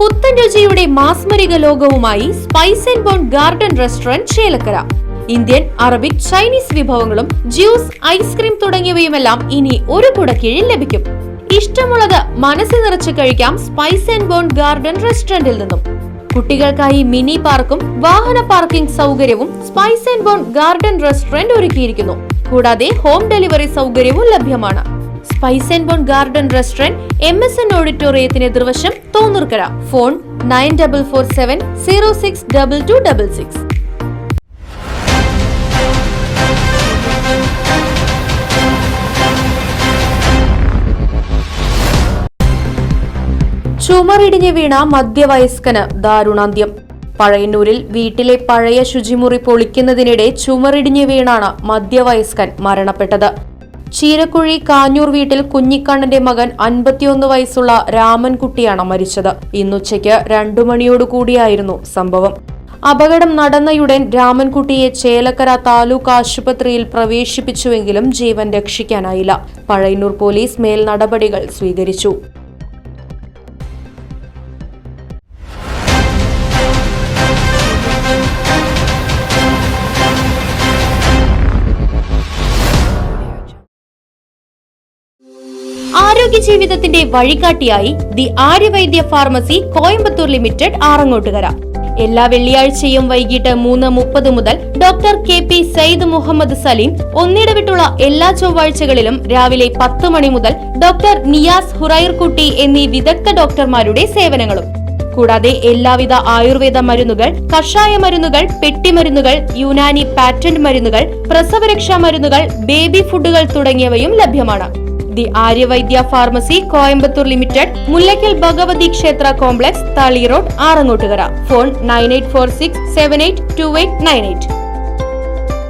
പുത്തൻ രുചിയുടെ മാസ്മരിക ലോകവുമായി Spice and bone garden restaurant Chelakkara. Indian, Arabic, Chinese വിഭവങ്ങളും ജ്യൂസ്, ഐസ്ക്രീം തുടങ്ങിയവയുമെല്ലാം ഇനി ഒരു കുടക്കീഴിൽ ലഭിക്കും. ഇഷ്ടമുള്ളത് മനസ്സിൽ നിറച്ച് കഴിക്കാം സ്പൈസ് ആൻഡ് ബോൺ ഗാർഡൻ റെസ്റ്റോറന്റിൽ നിന്നും. കുട്ടികൾക്കായി മിനി പാർക്കും വാഹന പാർക്കിംഗ് സൗകര്യവും spice and bone garden restaurant ഒരുക്കിയിരിക്കുന്നു. കൂടാതെ ഹോം ഡെലിവറി സൗകര്യവും ലഭ്യമാണ്. Spice and bone garden restaurant MSN ഓഡിറ്റോറിയത്തിന് എതിർവശം, തോന്നൂർക്കര. ഫോൺ 9447062266. ചുമറിടിഞ്ഞ് വീണ മധ്യവയസ്കന് ദാരുണാന്ത്യം. പഴയന്നൂരിൽ വീട്ടിലെ പഴയ ശുചിമുറി പൊളിക്കുന്നതിനിടെ ചുമറിടിഞ്ഞ് വീണാണ് മധ്യവയസ്കൻ മരണപ്പെട്ടത്. ചീരക്കുഴി കാഞ്ഞൂർ വീട്ടിൽ കുഞ്ഞിക്കണ്ണന്റെ മകൻ 51 വയസ്സുള്ള രാമൻകുട്ടിയാണ് മരിച്ചത്. ഇന്നുച്ചയ്ക്ക് 2 മണിയോടുകൂടിയായിരുന്നു സംഭവം. അപകടം നടന്നയുടൻ രാമൻകുട്ടിയെ ചേലക്കര താലൂക്ക് ആശുപത്രിയിൽ പ്രവേശിപ്പിച്ചുവെങ്കിലും ജീവൻ രക്ഷിക്കാനായില്ല. പഴയന്നൂർ പോലീസ് മേൽ നടപടികൾ സ്വീകരിച്ചു. ആരോഗ്യ ജീവിതത്തിന്റെ വഴികാട്ടിയായി the Aryavaidya pharmacy Coimbatore limited, Arangottukara. എല്ലാ വെള്ളിയാഴ്ചയും വൈകിട്ട് 3:30 മുതൽ ഡോക്ടർ KP സയ്യിദ് മുഹമ്മദ് സലീം, ഒന്നിടവിട്ടുള്ള എല്ലാ ചൊവ്വാഴ്ചകളിലും രാവിലെ 10 മണി മുതൽ ഡോക്ടർ നിയാസ് ഹുറൈർകുട്ടി എന്നീ വിദഗ്ധ ഡോക്ടർമാരുടെ സേവനങ്ങളും. കൂടാതെ എല്ലാവിധ ആയുർവേദ മരുന്നുകൾ, കഷായ മരുന്നുകൾ, പെട്ടിമരുന്നുകൾ, യുനാനി പാറ്റന്റ് മരുന്നുകൾ, പ്രസവരക്ഷാ മരുന്നുകൾ, ബേബി ഫുഡുകൾ തുടങ്ങിയവയും ലഭ്യമാണ്. The Aryavaidya pharmacy Coimbatore limited, Mullakkal Bhagavathi ക്ഷേത്ര കോംപ്ലക്സ്, താളി റോഡ്, ആറങ്ങോട്ടുകര. ഫോൺ 9846782898.